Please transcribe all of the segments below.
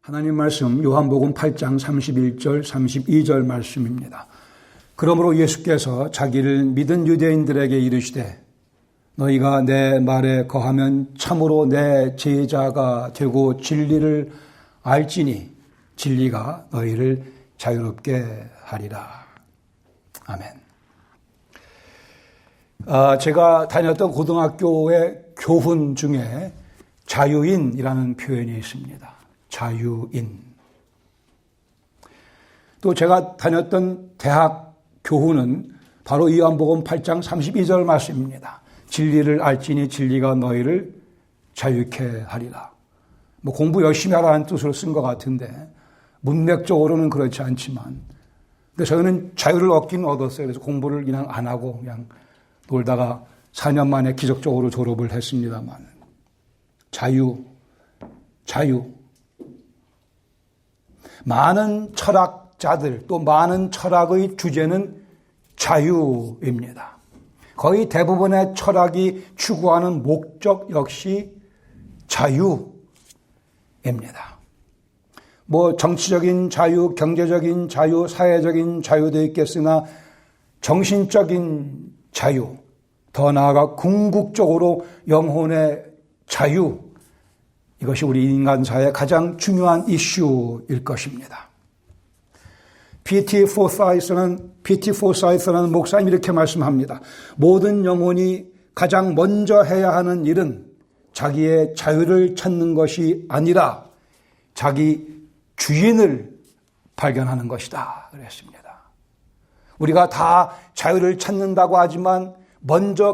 하나님 말씀 요한복음 8장 31절 32절 말씀입니다. 그러므로 예수께서 자기를 믿은 유대인들에게 이르시되 너희가 내 말에 거하면 참으로 내 제자가 되고 진리를 알지니 진리가 너희를 자유롭게 하리라. 아멘. 제가 다녔던 고등학교의 교훈 중에 자유인이라는 표현이 있습니다. 자유인. 또 제가 다녔던 대학 교훈은 바로 요한복음 8장 32절 말씀입니다. 진리를 알지니 진리가 너희를 자유케 하리라. 공부 열심히 하라는 뜻으로 쓴 것 같은데 문맥적으로는 그렇지 않지만 근데 저는 자유를 얻긴 얻었어요. 그래서 공부를 그냥 안 하고 그냥 놀다가 4년 만에 기적적으로 졸업을 했습니다만 자유. 많은 철학자들 또 많은 철학의 주제는 자유입니다. 거의 대부분의 철학이 추구하는 목적 역시 자유입니다. 정치적인 자유, 경제적인 자유, 사회적인 자유도 있겠으나 정신적인 자유, 더 나아가 궁극적으로 영혼의 자유, 이것이 우리 인간사의 가장 중요한 이슈일 것입니다. P.T. 포사이스라는 목사님이 이렇게 말씀합니다. 모든 영혼이 가장 먼저 해야 하는 일은 자기의 자유를 찾는 것이 아니라 자기 주인을 발견하는 것이다 그랬습니다. 우리가 다 자유를 찾는다고 하지만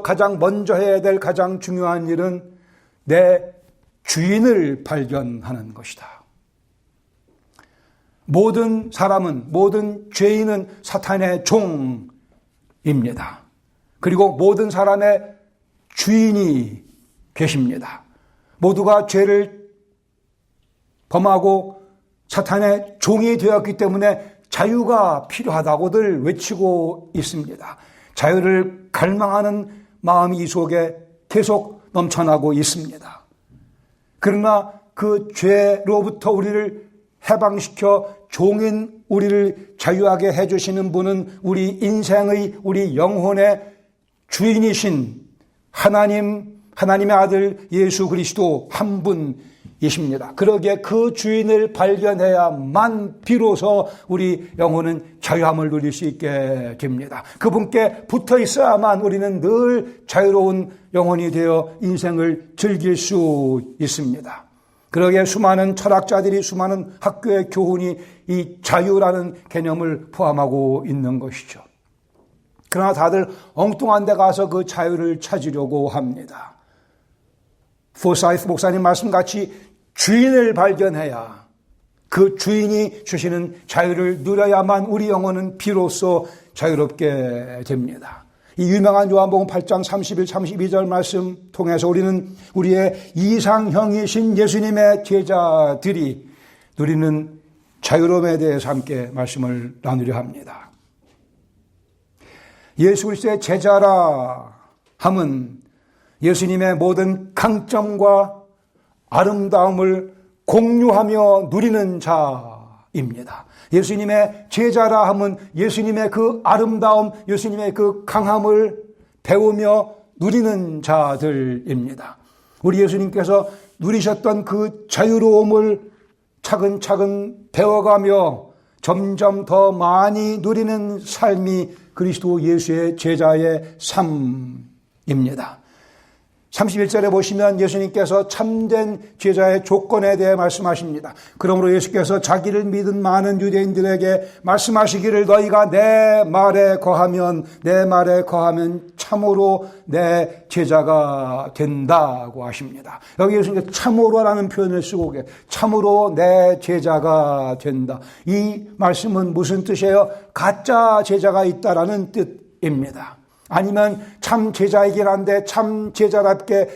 가장 먼저 해야 될 가장 중요한 일은 내 주인을 발견하는 것이다. 모든 사람은, 모든 죄인은 사탄의 종입니다. 그리고 모든 사람의 주인이 계십니다. 모두가 죄를 범하고 사탄의 종이 되었기 때문에 자유가 필요하다고들 외치고 있습니다. 자유를 갈망하는 마음이 이 속에 계속 넘쳐나고 있습니다. 그러나 그 죄로부터 우리를 해방시켜 종인 우리를 자유하게 해주시는 분은 우리 인생의, 우리 영혼의 주인이신 하나님의 아들 예수 그리스도 한 분이십니다. 그러기에 그 주인을 발견해야만 비로소 우리 영혼은 자유함을 누릴 수 있게 됩니다. 그분께 붙어 있어야만 우리는 늘 자유로운 영혼이 되어 인생을 즐길 수 있습니다. 그러기에 수많은 철학자들이, 수많은 학교의 교훈이 이 자유라는 개념을 포함하고 있는 것이죠. 그러나 다들 엉뚱한 데 가서 그 자유를 찾으려고 합니다. 포사이스 목사님 말씀같이 주인을 발견해야 그 주인이 주시는 자유를 누려야만 우리 영혼은 비로소 자유롭게 됩니다. 이 유명한 요한복음 8장 31, 32절 말씀 통해서 우리는 우리의 이상형이신 예수님의 제자들이 누리는 자유로움에 대해서 함께 말씀을 나누려 합니다. 예수 그리스도의 제자라 함은 예수님의 모든 강점과 아름다움을 공유하며 누리는 자입니다. 예수님의 제자라 함은 예수님의 그 아름다움, 예수님의 그 강함을 배우며 누리는 자들입니다. 우리 예수님께서 누리셨던 그 자유로움을 차근차근 배워가며 점점 더 많이 누리는 삶이 그리스도 예수의 제자의 삶입니다. 31절에 보시면 예수님께서 참된 제자의 조건에 대해 말씀하십니다. 그러므로 예수께서 자기를 믿은 많은 유대인들에게 말씀하시기를 너희가 내 말에 거하면 참으로 내 제자가 된다고 하십니다. 여기 예수님께서 참으로라는 표현을 쓰고 계세요. 참으로 내 제자가 된다. 이 말씀은 무슨 뜻이에요? 가짜 제자가 있다라는 뜻입니다. 아니면 참 제자이긴 한데 참 제자답게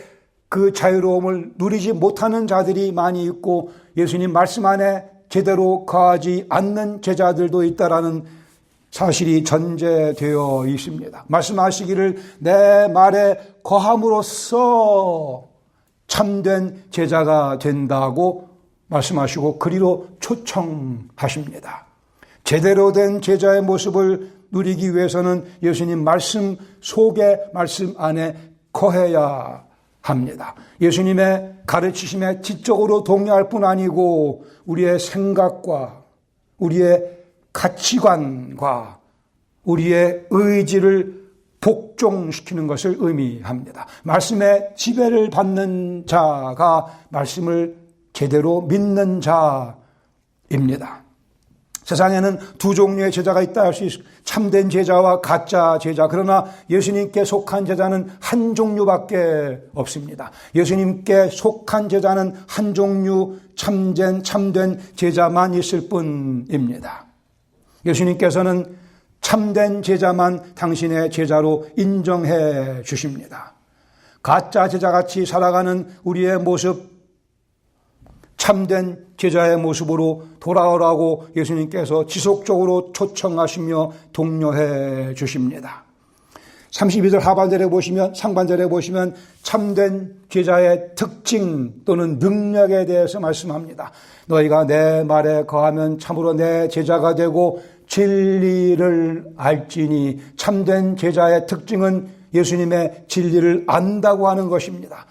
그 자유로움을 누리지 못하는 자들이 많이 있고 예수님 말씀 안에 제대로 거하지 않는 제자들도 있다라는 사실이 전제되어 있습니다. 말씀하시기를 내 말에 거함으로써 참된 제자가 된다고 말씀하시고 그리로 초청하십니다. 제대로 된 제자의 모습을 누리기 위해서는 예수님 말씀 속에, 말씀 안에 거해야 합니다. 예수님의 가르치심에 지적으로 동의할 뿐 아니고 우리의 생각과 우리의 가치관과 우리의 의지를 복종시키는 것을 의미합니다. 말씀의 지배를 받는 자가 말씀을 제대로 믿는 자입니다. 세상에는 두 종류의 제자가 있다 할 수 있습니다. 참된 제자와 가짜 제자. 그러나 예수님께 속한 제자는 한 종류밖에 없습니다. 예수님께 속한 제자는 한 종류, 참된 제자만 있을 뿐입니다. 예수님께서는 참된 제자만 당신의 제자로 인정해 주십니다. 가짜 제자같이 살아가는 우리의 모습, 참된 제자의 모습으로 돌아오라고 예수님께서 지속적으로 초청하시며 독려해 주십니다. 32절 상반절에 보시면 참된 제자의 특징 또는 능력에 대해서 말씀합니다. 너희가 내 말에 거하면 참으로 내 제자가 되고 진리를 알지니. 참된 제자의 특징은 예수님의 진리를 안다고 하는 것입니다.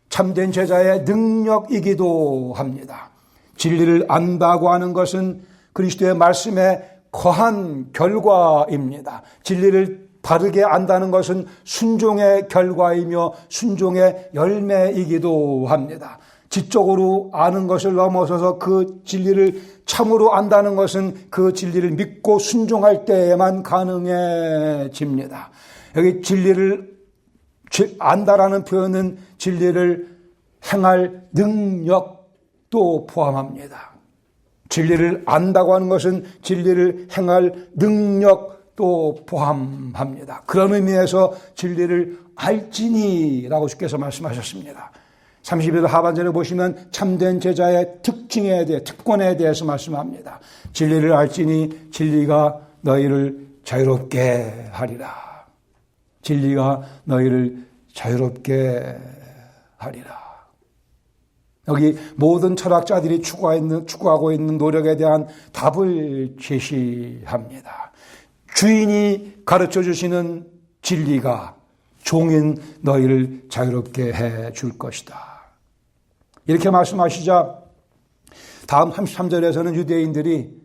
참된 제자의 능력이기도 합니다. 진리를 안다고 하는 것은 그리스도의 말씀에 거한 결과입니다. 진리를 바르게 안다는 것은 순종의 결과이며 순종의 열매이기도 합니다. 지적으로 아는 것을 넘어서서 그 진리를 참으로 안다는 것은 그 진리를 믿고 순종할 때에만 가능해집니다. 여기 진리를 안다라는 표현은 진리를 행할 능력도 포함합니다. 진리를 안다고 하는 것은 진리를 행할 능력도 포함합니다. 그런 의미에서 진리를 알지니라고 주께서 말씀하셨습니다. 31절 하반절에 보시면 참된 제자의 특권에 대해서 말씀합니다. 진리를 알지니 진리가 너희를 자유롭게 하리라. 진리가 너희를 자유롭게 하리라. 여기 모든 철학자들이 추구하고 있는 노력에 대한 답을 제시합니다. 주인이 가르쳐 주시는 진리가 종인 너희를 자유롭게 해 줄 것이다. 이렇게 말씀하시자 다음 33절에서는 유대인들이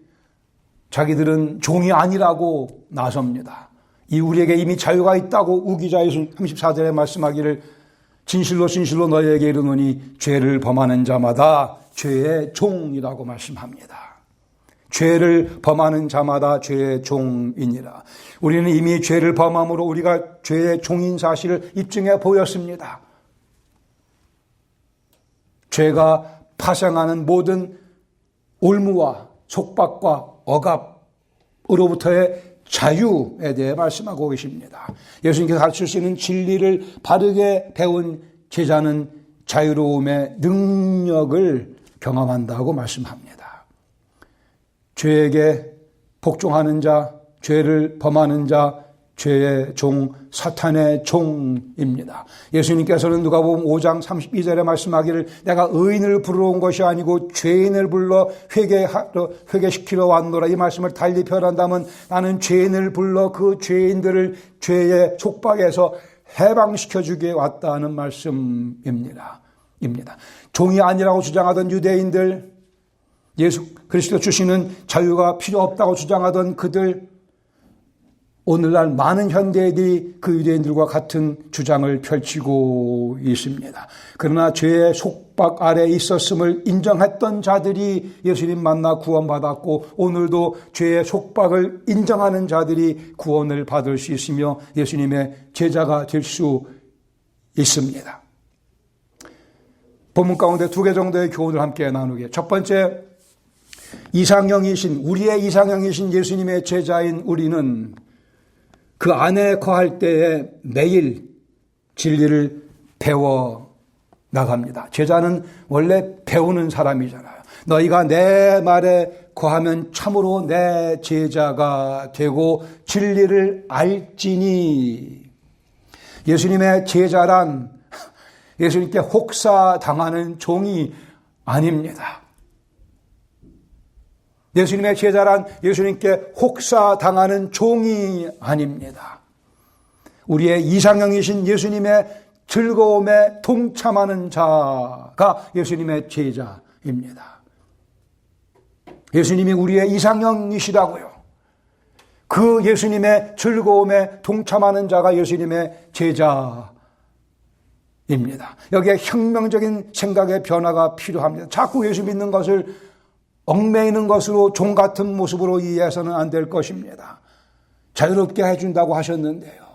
자기들은 종이 아니라고 나섭니다. 우리에게 이미 자유가 있다고 우기자에서 34절에 말씀하기를 진실로 너희에게 이르노니 죄를 범하는 자마다 죄의 종이라고 말씀합니다. 죄를 범하는 자마다 죄의 종이니라. 우리는 이미 죄를 범함으로 우리가 죄의 종인 사실을 입증해 보였습니다. 죄가 파생하는 모든 올무와 속박과 억압으로부터의 자유에 대해 말씀하고 계십니다. 예수님께서 가르치시는 진리를 바르게 배운 제자는 자유로움의 능력을 경험한다고 말씀합니다. 죄에게 복종하는 자, 죄를 범하는 자, 죄의 종, 사탄의 종입니다. 예수님께서는 누가복음 5장 32절에 말씀하기를 내가 의인을 부르러 온 것이 아니고 죄인을 불러 회개시키러 왔노라. 이 말씀을 달리 표현한다면 나는 죄인을 불러 그 죄인들을 죄의 속박에서 해방시켜주기에 왔다는 말씀입니다. 종이 아니라고 주장하던 유대인들, 예수 그리스도 주시는 자유가 필요 없다고 주장하던 그들, 오늘날 많은 현대인들이 그 유대인들과 같은 주장을 펼치고 있습니다. 그러나 죄의 속박 아래 있었음을 인정했던 자들이 예수님 만나 구원받았고 오늘도 죄의 속박을 인정하는 자들이 구원을 받을 수 있으며 예수님의 제자가 될 수 있습니다. 본문 가운데 두 개 정도의 교훈을 함께 나누게. 첫 번째, 우리의 이상형이신 예수님의 제자인 우리는 그 안에 거할 때에 매일 진리를 배워 나갑니다. 제자는 원래 배우는 사람이잖아요. 너희가 내 말에 거하면 참으로 내 제자가 되고 진리를 알지니. 예수님의 제자란 예수님께 혹사당하는 종이 아닙니다. 예수님의 제자란 예수님께 혹사당하는 종이 아닙니다. 우리의 이상형이신 예수님의 즐거움에 동참하는 자가 예수님의 제자입니다. 예수님이 우리의 이상형이시라고요. 그 예수님의 즐거움에 동참하는 자가 예수님의 제자입니다. 여기에 혁명적인 생각의 변화가 필요합니다. 자꾸 예수 믿는 것을 얽매이는 것으로 종 같은 모습으로 이해해서는 안 될 것입니다. 자유롭게 해준다고 하셨는데요.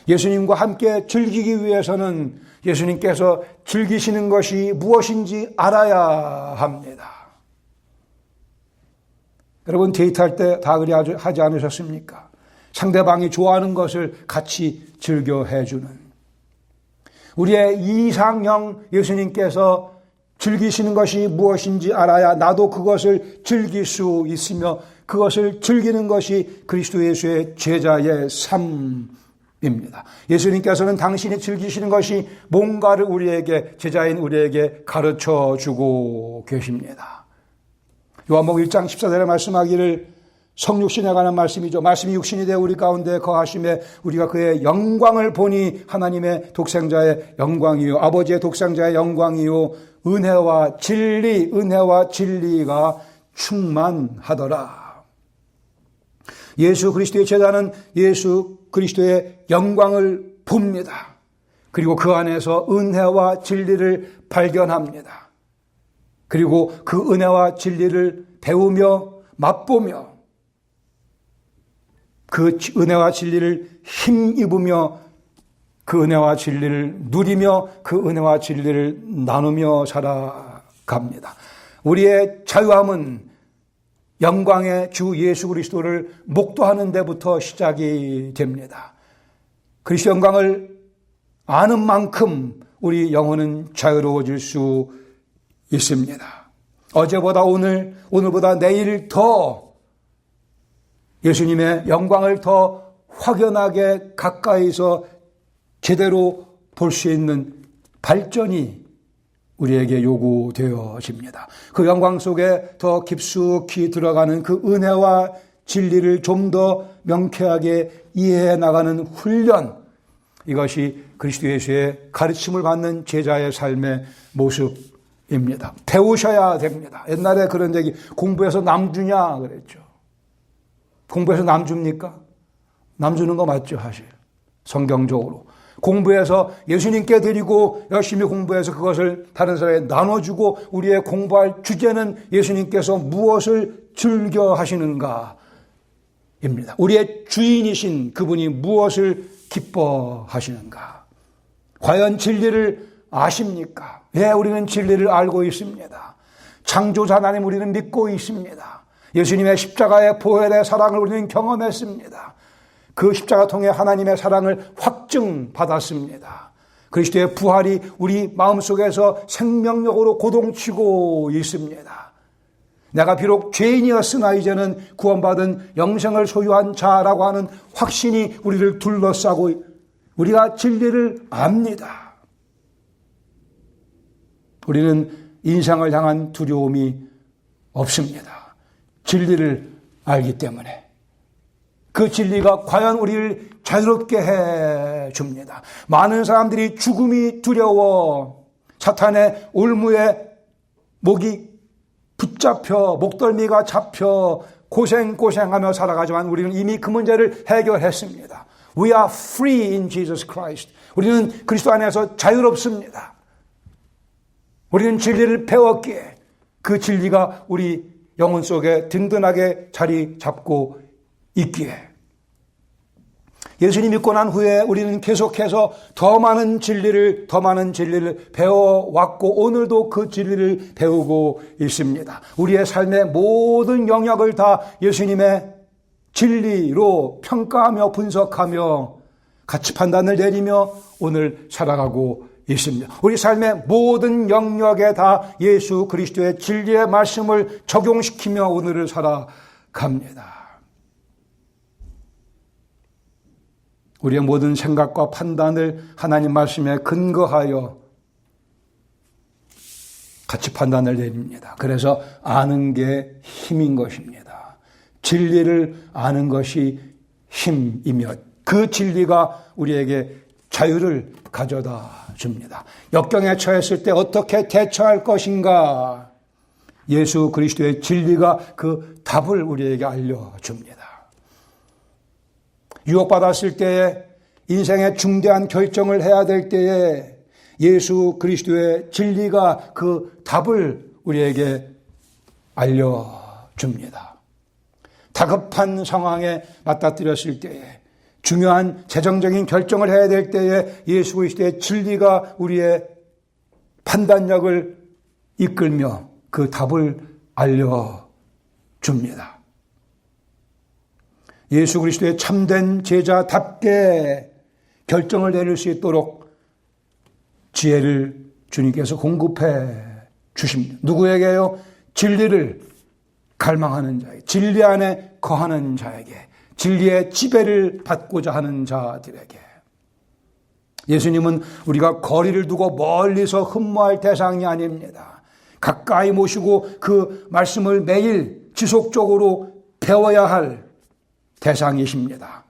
예수님과 함께 즐기기 위해서는 예수님께서 즐기시는 것이 무엇인지 알아야 합니다. 여러분 데이트할 때 다 그리 하지 않으셨습니까? 상대방이 좋아하는 것을 같이 즐겨 해주는 우리의 이상형 예수님께서 즐기시는 것이 무엇인지 알아야 나도 그것을 즐길 수 있으며 그것을 즐기는 것이 그리스도 예수의 제자의 삶입니다. 예수님께서는 당신이 즐기시는 것이 뭔가를 우리에게 제자인 우리에게 가르쳐 주고 계십니다. 요한복음 1장 14절에 말씀하기를 성육신에 관한 말씀이죠. 말씀이 육신이 되어 우리 가운데 거하심에 우리가 그의 영광을 보니 하나님의 독생자의 영광이요 아버지의 독생자의 영광이요 은혜와 진리가 충만하더라. 예수 그리스도의 제자는 예수 그리스도의 영광을 봅니다. 그리고 그 안에서 은혜와 진리를 발견합니다. 그리고 그 은혜와 진리를 배우며 맛보며 그 은혜와 진리를 힘입으며 그 은혜와 진리를 누리며 그 은혜와 진리를 나누며 살아갑니다. 우리의 자유함은 영광의 주 예수 그리스도를 목도하는 데부터 시작이 됩니다. 그리스도 영광을 아는 만큼 우리 영혼은 자유로워질 수 있습니다. 어제보다 오늘보다 내일 더 예수님의 영광을 더 확연하게 가까이서 제대로 볼 수 있는 발전이 우리에게 요구되어집니다. 그 영광 속에 더 깊숙이 들어가는 그 은혜와 진리를 좀 더 명쾌하게 이해해 나가는 훈련, 이것이 그리스도 예수의 가르침을 받는 제자의 삶의 모습입니다. 배우셔야 됩니다. 옛날에 그런 얘기, 공부해서 남 주냐 그랬죠. 공부해서 남 줍니까? 남 주는 거 맞죠, 사실. 성경적으로. 공부해서 예수님께 드리고 열심히 공부해서 그것을 다른 사람에게 나눠주고 우리의 공부할 주제는 예수님께서 무엇을 즐겨 하시는가 입니다. 우리의 주인이신 그분이 무엇을 기뻐하시는가. 과연 진리를 아십니까? 예, 우리는 진리를 알고 있습니다. 창조자 하나님 우리는 믿고 있습니다. 예수님의 십자가의 보혈의 사랑을 우리는 경험했습니다. 그 십자가 통해 하나님의 사랑을 확증받았습니다. 그리스도의 부활이 우리 마음속에서 생명력으로 고동치고 있습니다. 내가 비록 죄인이었으나 이제는 구원받은 영생을 소유한 자라고 하는 확신이 우리를 둘러싸고 우리가 진리를 압니다. 우리는 인생을 향한 두려움이 없습니다. 진리를 알기 때문에. 그 진리가 과연 우리를 자유롭게 해줍니다. 많은 사람들이 죽음이 두려워 사탄의 올무에 목이 붙잡혀 목덜미가 잡혀 고생하며 살아가지만 우리는 이미 그 문제를 해결했습니다. We are free in Jesus Christ. 우리는 그리스도 안에서 자유롭습니다. 우리는 진리를 배웠기에 그 진리가 우리 영혼 속에 든든하게 자리 잡고 있기에 예수님 믿고 난 후에 우리는 계속해서 더 많은 진리를 배워왔고 오늘도 그 진리를 배우고 있습니다. 우리의 삶의 모든 영역을 다 예수님의 진리로 평가하며 분석하며 가치 판단을 내리며 오늘 살아가고 있습니다. 우리 삶의 모든 영역에 다 예수 그리스도의 진리의 말씀을 적용시키며 오늘을 살아갑니다. 우리의 모든 생각과 판단을 하나님 말씀에 근거하여 같이 판단을 내립니다. 그래서 아는 게 힘인 것입니다. 진리를 아는 것이 힘이며 그 진리가 우리에게 자유를 가져다 줍니다. 역경에 처했을 때 어떻게 대처할 것인가? 예수 그리스도의 진리가 그 답을 우리에게 알려줍니다. 유혹받았을 때에 인생의 중대한 결정을 해야 될 때에 예수 그리스도의 진리가 그 답을 우리에게 알려줍니다. 다급한 상황에 맞닥뜨렸을 때에 중요한 재정적인 결정을 해야 될 때에 예수 그리스도의 진리가 우리의 판단력을 이끌며 그 답을 알려줍니다. 예수 그리스도의 참된 제자답게 결정을 내릴 수 있도록 지혜를 주님께서 공급해 주십니다. 누구에게요? 진리를 갈망하는 자에게, 진리 안에 거하는 자에게, 진리의 지배를 받고자 하는 자들에게. 예수님은 우리가 거리를 두고 멀리서 흠모할 대상이 아닙니다. 가까이 모시고 그 말씀을 매일 지속적으로 배워야 할 대상이십니다.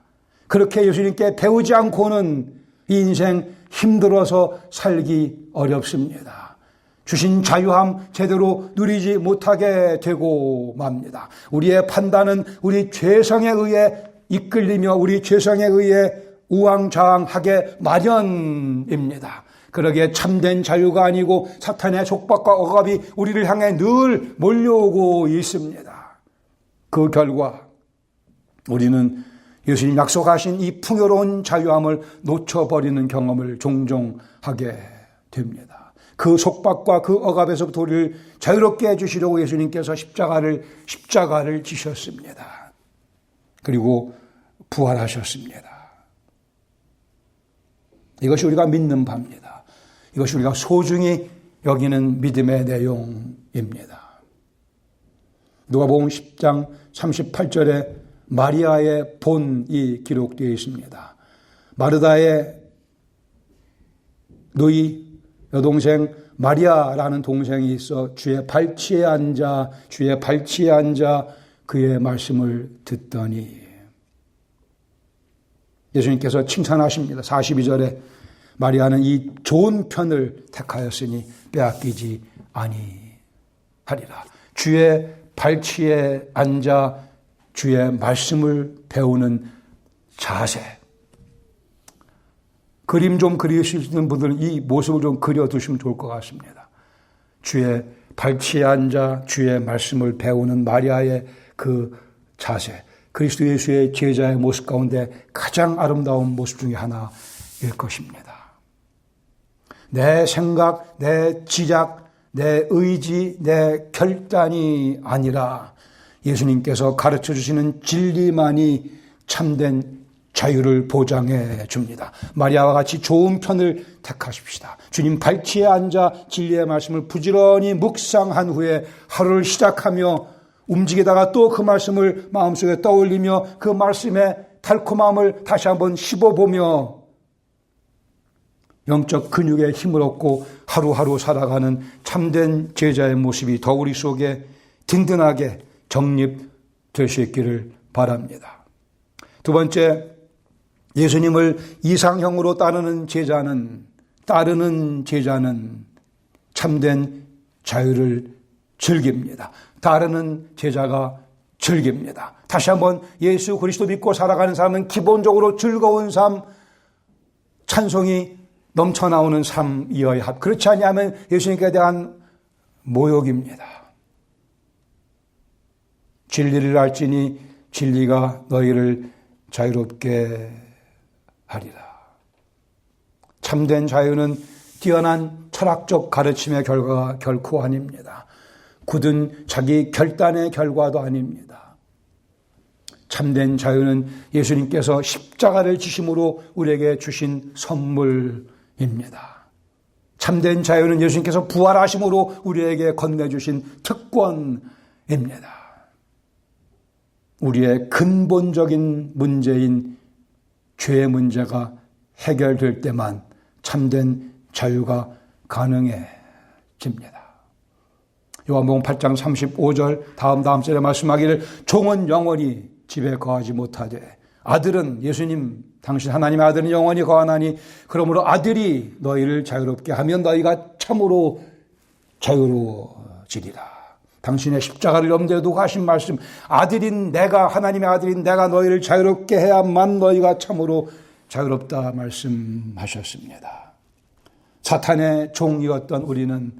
그렇게 예수님께 배우지 않고는 이 인생 힘들어서 살기 어렵습니다. 주신 자유함 제대로 누리지 못하게 되고 맙니다. 우리의 판단은 우리 죄성에 의해 이끌리며 우리 죄성에 의해 우왕좌왕하게 마련입니다. 그러기에 참된 자유가 아니고 사탄의 속박과 억압이 우리를 향해 늘 몰려오고 있습니다. 그 결과 우리는 예수님 약속하신 이 풍요로운 자유함을 놓쳐버리는 경험을 종종 하게 됩니다. 그 속박과 그 억압에서부터 우리를 자유롭게 해주시려고 예수님께서 십자가를 지셨습니다. 그리고 부활하셨습니다. 이것이 우리가 믿는 바입니다. 이것이 우리가 소중히 여기는 믿음의 내용입니다. 누가복음 10장 38절에 마리아의 본이 기록되어 있습니다. 마르다의 누이 여동생 마리아라는 동생이 있어 주의 발치에 앉아 그의 말씀을 듣더니 예수님께서 칭찬하십니다. 42절에 마리아는 이 좋은 편을 택하였으니 빼앗기지 아니하리라. 주의 발치에 앉아 주의 말씀을 배우는 자세. 그림 좀 그리시는 분들은 이 모습을 좀 그려두시면 좋을 것 같습니다. 주의 발치에 앉아 주의 말씀을 배우는 마리아의 그 자세. 그리스도 예수의 제자의 모습 가운데 가장 아름다운 모습 중에 하나일 것입니다. 내 생각, 내 지작, 내 의지, 내 결단이 아니라 예수님께서 가르쳐 주시는 진리만이 참된 자유를 보장해 줍니다. 마리아와 같이 좋은 편을 택하십시다. 주님 발치에 앉아 진리의 말씀을 부지런히 묵상한 후에 하루를 시작하며 움직이다가 또 그 말씀을 마음속에 떠올리며 그 말씀의 달콤함을 다시 한번 씹어보며 영적 근육에 힘을 얻고 하루하루 살아가는 참된 제자의 모습이 더 우리 속에 든든하게 정립될 수 있기를 바랍니다. 두 번째, 예수님을 이상형으로 따르는 제자는 참된 자유를 즐깁니다. 따르는 제자가 즐깁니다. 다시 한번 예수 그리스도 믿고 살아가는 사람은 기본적으로 즐거운 삶, 찬송이 넘쳐나오는 삶이어야 합니다. 그렇지 않으면 예수님께 대한 모욕입니다. 진리를 알지니 진리가 너희를 자유롭게 하리라. 참된 자유는 뛰어난 철학적 가르침의 결과가 결코 아닙니다. 굳은 자기 결단의 결과도 아닙니다. 참된 자유는 예수님께서 십자가를 지심으로 우리에게 주신 선물입니다. 참된 자유는 예수님께서 부활하심으로 우리에게 건네주신 특권입니다. 우리의 근본적인 문제인 죄의 문제가 해결될 때만 참된 자유가 가능해집니다. 요한복음 8장 35절 다음 절에 말씀하기를 종은 영원히 집에 거하지 못하되 아들은 예수님 당신 하나님의 아들은 영원히 거하나니 그러므로 아들이 너희를 자유롭게 하면 너희가 참으로 자유로워지리라. 당신의 십자가를 염두에 두고 하신 말씀, 아들인 내가, 하나님의 아들인 내가 너희를 자유롭게 해야만 너희가 참으로 자유롭다 말씀하셨습니다. 사탄의 종이었던 우리는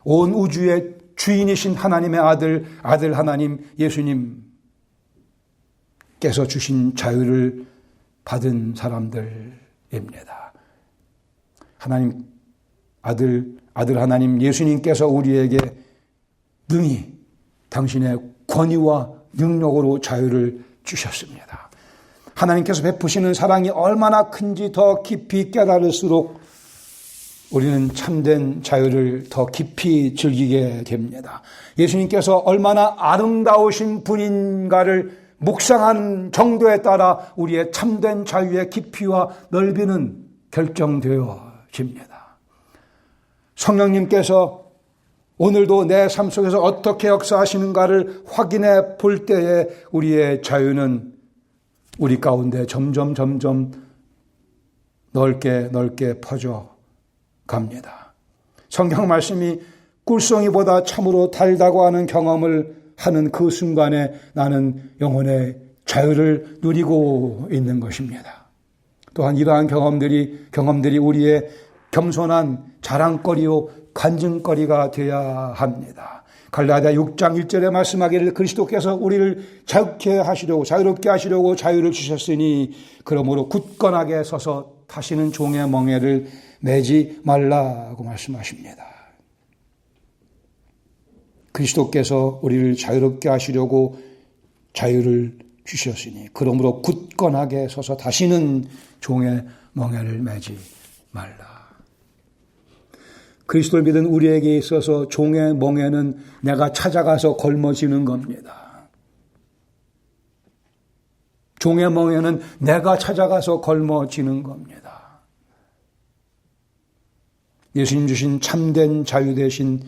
온 우주의 주인이신 하나님의 아들 하나님 예수님께서 주신 자유를 받은 사람들입니다. 하나님 아들 하나님 예수님께서 우리에게 능히 당신의 권위와 능력으로 자유를 주셨습니다. 하나님께서 베푸시는 사랑이 얼마나 큰지 더 깊이 깨달을수록 우리는 참된 자유를 더 깊이 즐기게 됩니다. 예수님께서 얼마나 아름다우신 분인가를 묵상한 정도에 따라 우리의 참된 자유의 깊이와 넓이는 결정되어집니다. 성령님께서 오늘도 내 삶 속에서 어떻게 역사하시는가를 확인해 볼 때에 우리의 자유는 우리 가운데 점점 넓게 퍼져 갑니다. 성경 말씀이 꿀송이보다 참으로 달다고 하는 경험을 하는 그 순간에 나는 영혼의 자유를 누리고 있는 것입니다. 또한 이러한 경험들이 우리의 겸손한 자랑거리요 간증거리가 되어야 합니다. 갈라디아 6장 1절에 말씀하기를 그리스도께서 우리를 자유롭게 하시려고 자유를 주셨으니 그러므로 굳건하게 서서 다시는 종의 멍에를 매지 말라고 말씀하십니다. 그리스도께서 우리를 자유롭게 하시려고 자유를 주셨으니 그러므로 굳건하게 서서 다시는 종의 멍에를 매지 말라. 그리스도를 믿은 우리에게 있어서 종의 멍에는 내가 찾아가서 걸머지는 겁니다. 종의 멍에는 내가 찾아가서 걸머지는 겁니다. 예수님 주신 참된 자유 대신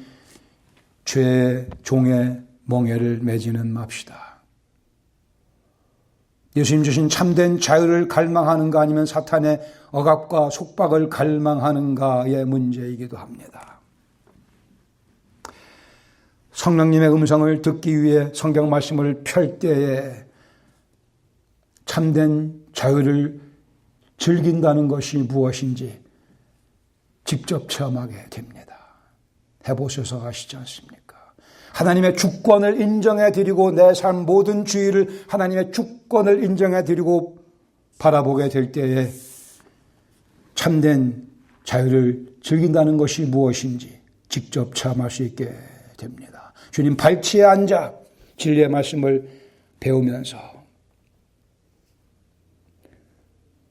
죄의 종의 멍에를 매지는 맙시다. 예수님 주신 참된 자유를 갈망하는가 아니면 사탄의 억압과 속박을 갈망하는가의 문제이기도 합니다. 성령님의 음성을 듣기 위해 성경 말씀을 펼 때에 참된 자유를 즐긴다는 것이 무엇인지 직접 체험하게 됩니다. 해보셔서 아시지 않습니까? 하나님의 주권을 인정해드리고 내 삶 모든 주의를 하나님의 주권을 인정해드리고 바라보게 될 때에 참된 자유를 즐긴다는 것이 무엇인지 직접 체험할 수 있게 됩니다. 주님 발치에 앉아 진리의 말씀을 배우면서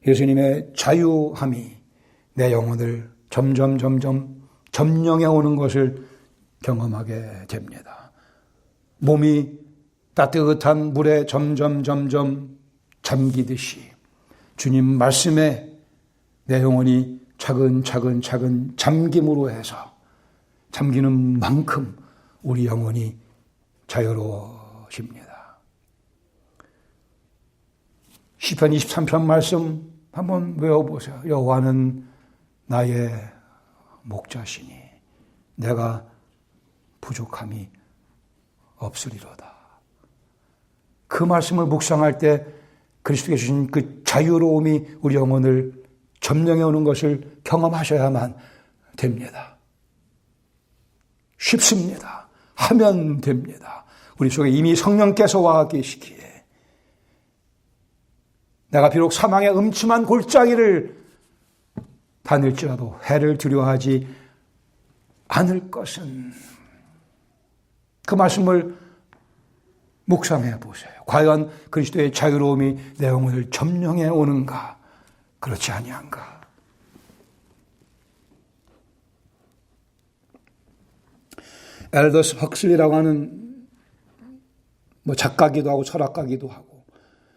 예수님의 자유함이 내 영혼을 점점 점령해 오는 것을 경험하게 됩니다. 몸이 따뜻한 물에 점점 잠기듯이 주님 말씀에 내 영혼이 차근차근 잠김으로 해서 잠기는 만큼 우리 영혼이 자유로워집니다. 시편 23편 말씀 한번 외워보세요. 여호와는 나의 목자시니 내가 부족함이 없으리로다. 그 말씀을 묵상할 때 그리스도께 주신 그 자유로움이 우리 영혼을 점령해 오는 것을 경험하셔야만 됩니다. 쉽습니다. 하면 됩니다. 우리 속에 이미 성령께서 와 계시기에 내가 비록 사망의 음침한 골짜기를 다닐지라도 해를 두려워하지 않을 것은 그 말씀을 묵상해 보세요. 과연 그리스도의 자유로움이 내 영혼을 점령해 오는가? 그렇지 아니한가? 엘더스 헉슬리라고 하는 작가기도 하고 철학가기도 하고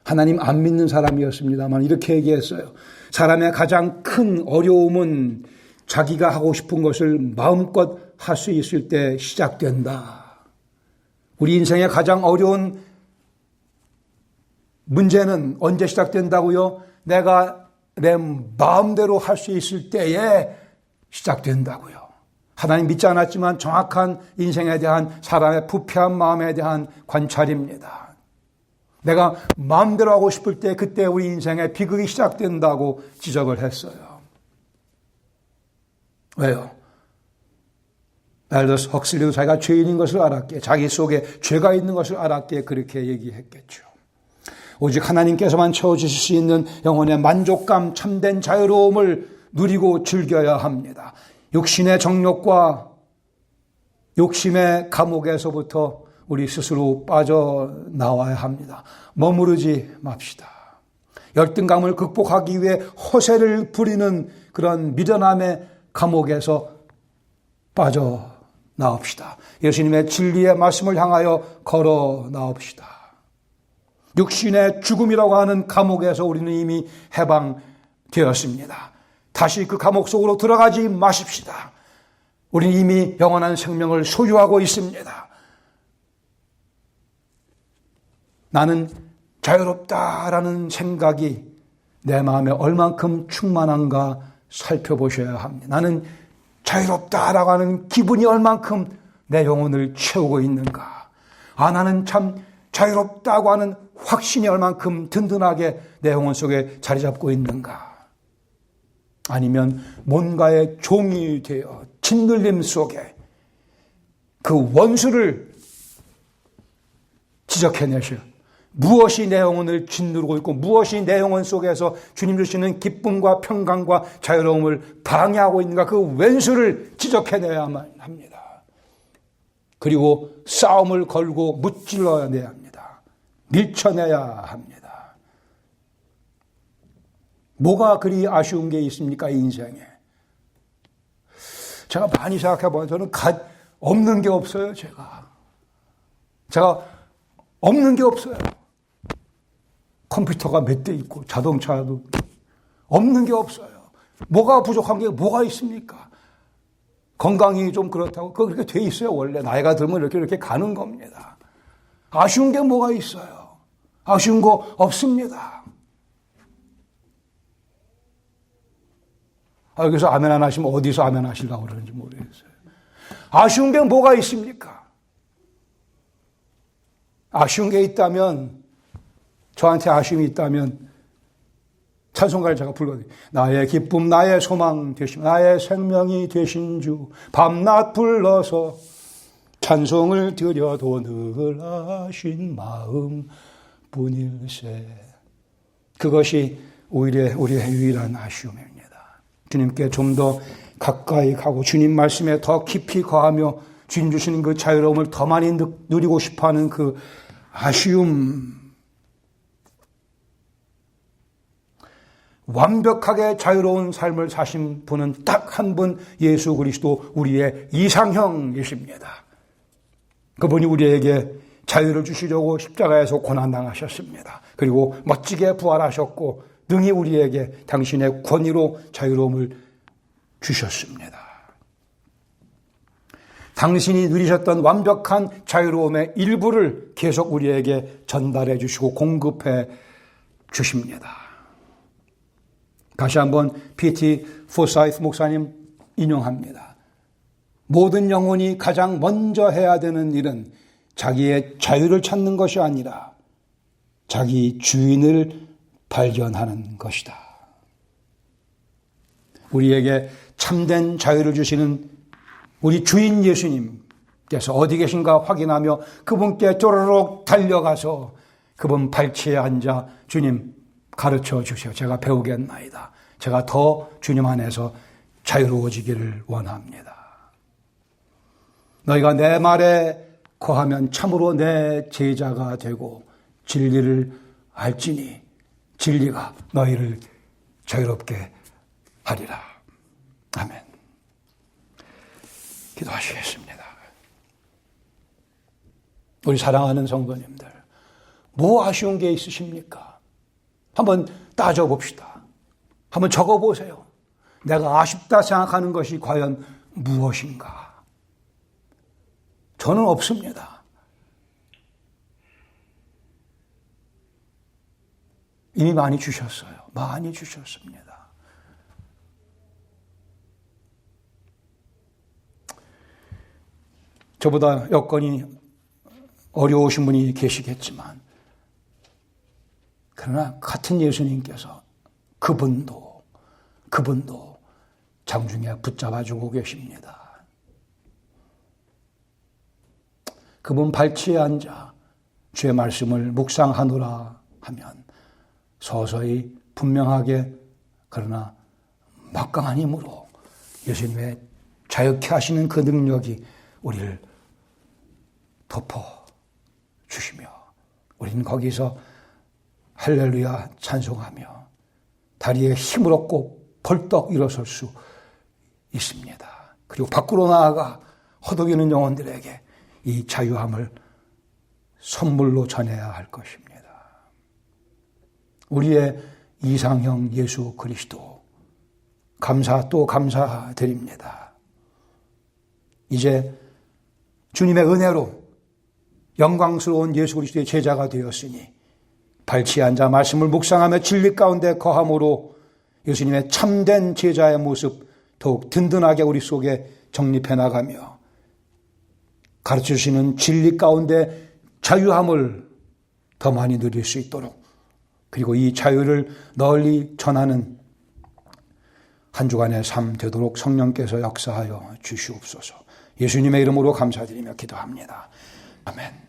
하나님 안 믿는 사람이었습니다만 이렇게 얘기했어요. 사람의 가장 큰 어려움은 자기가 하고 싶은 것을 마음껏 할 수 있을 때 시작된다. 우리 인생의 가장 어려운 문제는 언제 시작된다고요? 내가 내 마음대로 할 수 있을 때에 시작된다고요. 하나님 믿지 않았지만 정확한 인생에 대한 사람의 부패한 마음에 대한 관찰입니다. 내가 마음대로 하고 싶을 때 그때 우리 인생의 비극이 시작된다고 지적을 했어요. 왜요? 알더스 헉슬리도 자기가 죄인인 것을 알았기에, 자기 속에 죄가 있는 것을 알았기에 그렇게 얘기했겠죠. 오직 하나님께서만 채워주실 수 있는 영혼의 만족감, 참된 자유로움을 누리고 즐겨야 합니다. 육신의 정욕과 욕심의 감옥에서부터 우리 스스로 빠져나와야 합니다. 머무르지 맙시다. 열등감을 극복하기 위해 허세를 부리는 그런 미련함의 감옥에서 빠져나옵시다. 예수님의 진리의 말씀을 향하여 걸어 나옵시다. 육신의 죽음이라고 하는 감옥에서 우리는 이미 해방되었습니다. 다시 그 감옥 속으로 들어가지 마십시다. 우리는 이미 영원한 생명을 소유하고 있습니다. 나는 자유롭다라는 생각이 내 마음에 얼만큼 충만한가 살펴보셔야 합니다. 나는 자유롭다라고 하는 기분이 얼만큼 내 영혼을 채우고 있는가. 나는 참 자유롭다고 하는 확신이 얼만큼 든든하게 내 영혼 속에 자리 잡고 있는가. 아니면 뭔가의 종이 되어 짓눌림 속에 그 원수를 지적해내셔. 무엇이 내 영혼을 짓누르고 있고 무엇이 내 영혼 속에서 주님 주시는 기쁨과 평강과 자유로움을 방해하고 있는가, 그 왼수를 지적해내야만 합니다. 그리고 싸움을 걸고 무찔러내야 합니다. 밀쳐내야 합니다. 뭐가 그리 아쉬운 게 있습니까, 인생에? 제가 많이 생각해보면 저는 없는 게 없어요. 제가 없는 게 없어요. 컴퓨터가 몇 대 있고 자동차도 없는 게 없어요. 뭐가 부족한 게 뭐가 있습니까? 건강이 좀 그렇다고 그렇게 돼 있어요. 원래 나이가 들면 이렇게 가는 겁니다. 아쉬운 게 뭐가 있어요? 아쉬운 거 없습니다. 그래서 아멘 안 하시면 어디서 아멘 하시려고 그러는지 모르겠어요. 아쉬운 게 뭐가 있습니까? 아쉬운 게 있다면, 저한테 아쉬움이 있다면 찬송가를 제가 불러드립니다. 나의 기쁨, 나의 소망 되신, 나의 생명이 되신 주, 밤낮 불러서 찬송을 드려도 늘 하신 마음 뿐일세. 그것이 오히려 우리의 유일한 아쉬움입니다. 주님께 좀 더 가까이 가고 주님 말씀에 더 깊이 거하며 주님 주시는 그 자유로움을 더 많이 누리고 싶어하는 그 아쉬움, 완벽하게 자유로운 삶을 사신 분은 딱 한 분, 예수 그리스도 우리의 이상형이십니다. 그분이 우리에게 자유를 주시려고 십자가에서 고난당하셨습니다. 그리고 멋지게 부활하셨고 능히 우리에게 당신의 권위로 자유로움을 주셨습니다. 당신이 누리셨던 완벽한 자유로움의 일부를 계속 우리에게 전달해 주시고 공급해 주십니다. 다시 한번 P.T. 포사이트 목사님 인용합니다. 모든 영혼이 가장 먼저 해야 되는 일은 자기의 자유를 찾는 것이 아니라 자기 주인을 발견하는 것이다. 우리에게 참된 자유를 주시는 우리 주인 예수님께서 어디 계신가 확인하며 그분께 쪼르륵 달려가서 그분 발치에 앉아 주님 가르쳐 주시오. 제가 배우겠나이다. 제가 더 주님 안에서 자유로워지기를 원합니다. 너희가 내 말에 거하면 참으로 내 제자가 되고 진리를 알지니 진리가 너희를 자유롭게 하리라. 아멘. 기도하시겠습니다. 우리 사랑하는 성도님들, 뭐 아쉬운 게 있으십니까? 한번 따져봅시다. 한번 적어보세요. 내가 아쉽다 생각하는 것이 과연 무엇인가? 저는 없습니다. 이미 많이 주셨어요. 많이 주셨습니다. 저보다 여건이 어려우신 분이 계시겠지만 그러나 같은 예수님께서 그분도 장중에 붙잡아주고 계십니다. 그분 발치에 앉아 주의 말씀을 묵상하노라 하면 서서히 분명하게 그러나 막강한 힘으로 예수님의 자유케 하시는 그 능력이 우리를 덮어주시며 우리는 거기서 할렐루야 찬송하며 다리에 힘을 얻고 벌떡 일어설 수 있습니다. 그리고 밖으로 나아가 허덕이는 영혼들에게 이 자유함을 선물로 전해야 할 것입니다. 우리의 이상형 예수 그리스도 또 감사드립니다. 이제 주님의 은혜로 영광스러운 예수 그리스도의 제자가 되었으니 발치에 앉아 말씀을 묵상하며 진리 가운데 거함으로 예수님의 참된 제자의 모습 더욱 든든하게 우리 속에 정립해 나가며 가르쳐주시는 진리 가운데 자유함을 더 많이 누릴 수 있도록 그리고 이 자유를 널리 전하는 한 주간의 삶 되도록 성령께서 역사하여 주시옵소서. 예수님의 이름으로 감사드리며 기도합니다. 아멘.